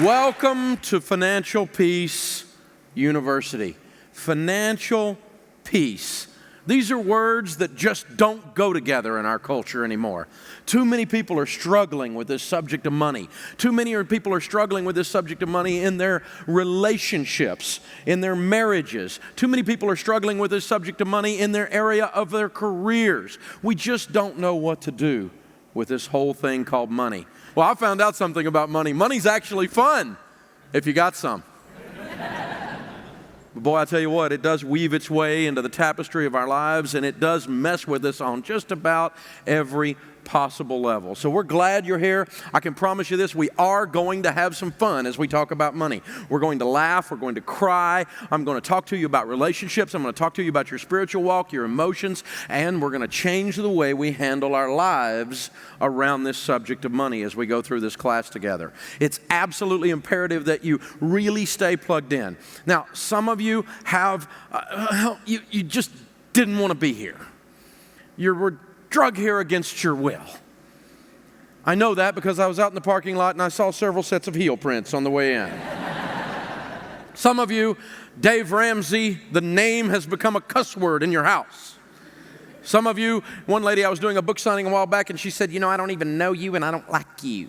Welcome to Financial Peace University. Financial peace. These are words that just don't go together in our culture anymore. Too many people are struggling with this subject of money. Too many people are struggling with this subject of money in their relationships, in their marriages. Too many people are struggling with this subject of money in their area of their careers. We just don't know what to do with this whole thing called money. Well, I found out something about money. Money's actually fun if you got some. But boy, I tell you what, it does weave its way into the tapestry of our lives, and it does mess with us on just about every possible level. So we're glad you're here. I can promise you this, we are going to have some fun as we talk about money. We're going to laugh, we're going to cry. I'm going to talk to you about relationships. I'm going to talk to you about your spiritual walk, your emotions, and we're going to change the way we handle our lives around this subject of money as we go through this class together. It's absolutely imperative that you really stay plugged in. Now, some of you have, you just didn't want to be here. You were drug here against your will. I know that because I was out in the parking lot and I saw several sets of heel prints on the way in. Some of you, Dave Ramsey, the name has become a cuss word in your house. Some of you, one lady, I was doing a book signing a while back and she said, you know, I don't even know you and I don't like you.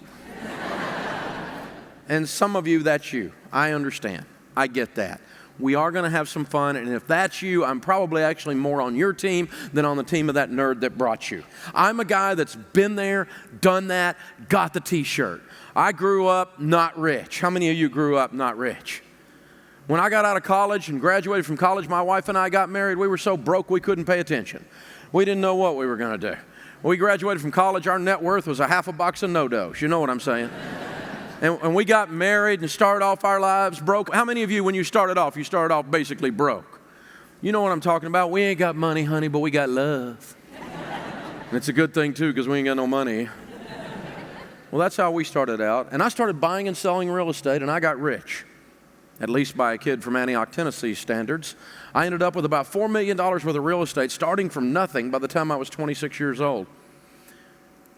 And some of you, that's you. I understand. I get that. We are going to have some fun, and if that's you, I'm probably actually more on your team than on the team of that nerd that brought you. I'm a guy that's been there, done that, got the t-shirt. I grew up not rich. How many of you grew up not rich? When I got out of college and graduated from college, my wife and I got married. We were so broke we couldn't pay attention. We didn't know what we were going to do. When we graduated from college, our net worth was a half a box of no-dos. You know what I'm saying? And we got married and started off our lives broke. How many of you, when you started off basically broke? You know what I'm talking about? We ain't got money, honey, but we got love. And it's a good thing, too, because we ain't got no money. Well, that's how we started out. And I started buying and selling real estate, and I got rich, at least by a kid from Antioch, Tennessee standards. I ended up with about $4 million worth of real estate, starting from nothing by the time I was 26 years old.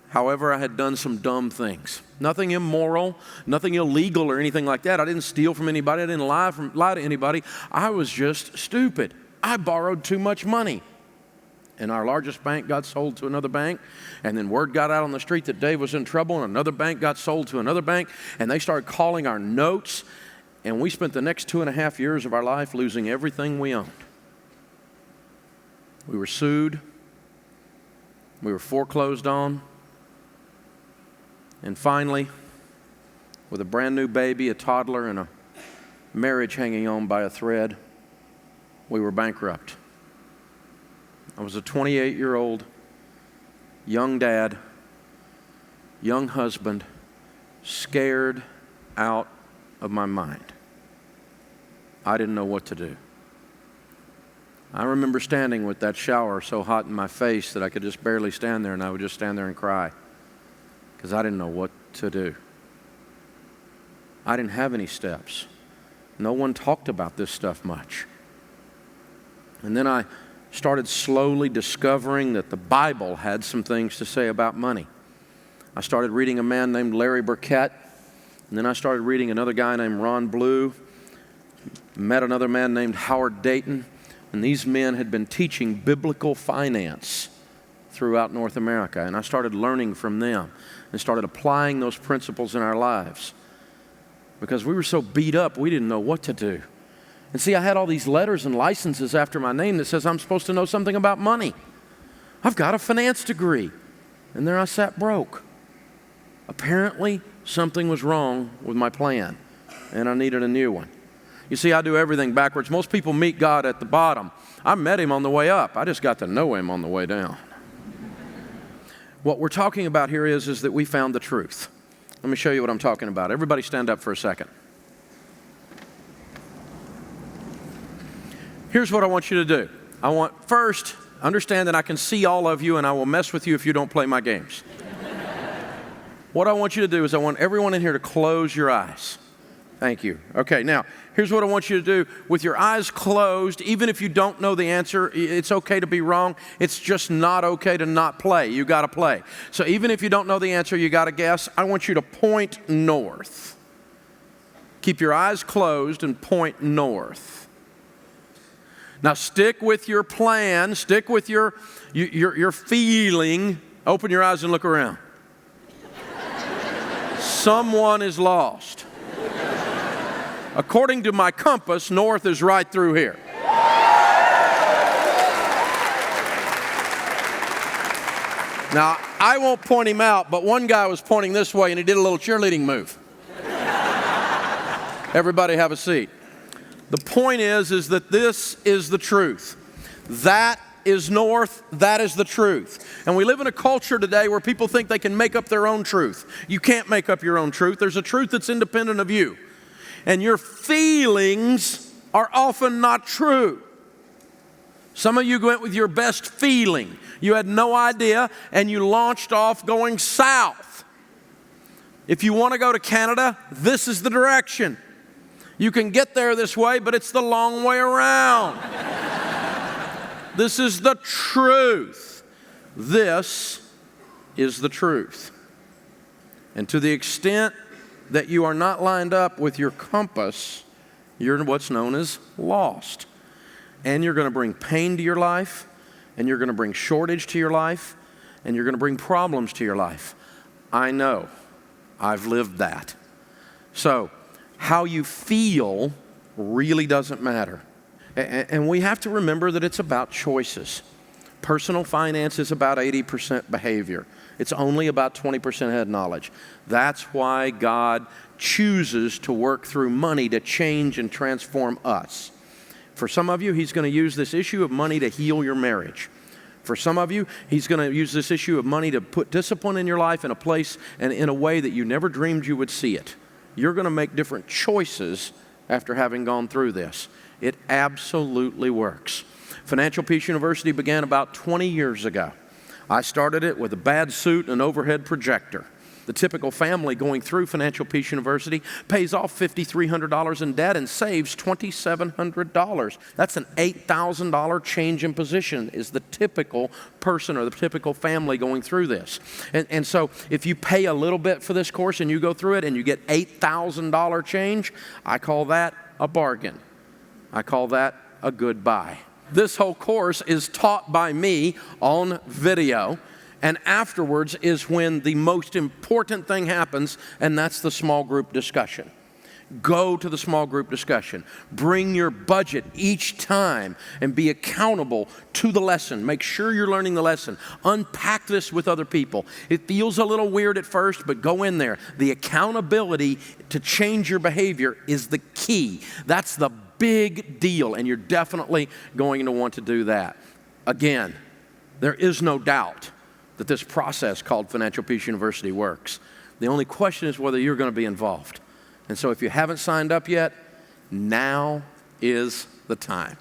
However, I had done some dumb things. Nothing immoral, nothing illegal or anything like that. I didn't steal from anybody. I didn't lie to anybody. I was just stupid. I borrowed too much money. And our largest bank got sold to another bank. And then word got out on the street that Dave was in trouble, and another bank got sold to another bank. And they started calling our notes. And we spent the next 2.5 years of our life losing everything we owned. We were sued. We were foreclosed on. And finally, with a brand new baby, a toddler, and a marriage hanging on by a thread, we were bankrupt. I was a 28-year-old young dad, young husband, scared out of my mind. I didn't know what to do. I remember standing with that shower so hot in my face that I could just barely stand there, and I would just stand there and cry. Because I didn't know what to do. I didn't have any steps. No one talked about this stuff much. And then I started slowly discovering that the Bible had some things to say about money. I started reading a man named Larry Burkett, and then I started reading another guy named Ron Blue, met another man named Howard Dayton, and these men had been teaching biblical finance throughout North America, and I started learning from them and started applying those principles in our lives because we were so beat up we didn't know what to do. And see, I had all these letters and licenses after my name that says I'm supposed to know something about money. I've got a finance degree, and there I sat broke. Apparently something was wrong with my plan, and I needed a new one. You see, I do everything backwards. Most people meet God at the bottom. I met him on the way up. I just got to know him on the way down. What we're talking about here is that we found the truth. Let me show you what I'm talking about. Everybody stand up for a second. Here's what I want you to do. I want, first, understand that I can see all of you and I will mess with you if you don't play my games. What I want you to do is I want everyone in here to close your eyes. Thank you. Okay, now, here's what I want you to do. With your eyes closed, even if you don't know the answer, it's okay to be wrong. It's just not okay to not play. You got to play. So even if you don't know the answer, you got to guess. I want you to point north. Keep your eyes closed and point north. Now stick with your plan, stick with your feeling. Open your eyes and look around. Someone is lost. According to my compass, north is right through here. Now, I won't point him out, but one guy was pointing this way and he did a little cheerleading move. Everybody have a seat. The point is that this is the truth. That is north, that is the truth. And we live in a culture today where people think they can make up their own truth. You can't make up your own truth. There's a truth that's independent of you. And your feelings are often not true. Some of you went with your best feeling. You had no idea, and you launched off going south. If you want to go to Canada, this is the direction. You can get there this way, but it's the long way around. This is the truth. This is the truth. And to the extent that you are not lined up with your compass, you're what's known as lost. And you're going to bring pain to your life, and you're going to bring shortage to your life, and you're going to bring problems to your life. I know. I've lived that. So, how you feel really doesn't matter. And we have to remember that it's about choices. Personal finance is about 80% behavior. It's only about 20% head knowledge. That's why God chooses to work through money to change and transform us. For some of you, He's going to use this issue of money to heal your marriage. For some of you, He's going to use this issue of money to put discipline in your life in a place and in a way that you never dreamed you would see it. You're going to make different choices after having gone through this. It absolutely works. Financial Peace University began about 20 years ago. I started it with a bad suit and an overhead projector. The typical family going through Financial Peace University pays off $5,300 in debt and saves $2,700. That's an $8,000 change in position is the typical person or the typical family going through this. And so if you pay a little bit for this course and you go through it and you get $8,000 change, I call that a bargain. I call that a good buy. This whole course is taught by me on video. And afterwards is when the most important thing happens, and that's the small group discussion. Go to the small group discussion. Bring your budget each time and be accountable to the lesson. Make sure you're learning the lesson. Unpack this with other people. It feels a little weird at first, but go in there. The accountability to change your behavior is the key. That's the big deal, and you're definitely going to want to do that. Again, there is no doubt that this process called Financial Peace University works. The only question is whether you're going to be involved. And so if you haven't signed up yet, now is the time.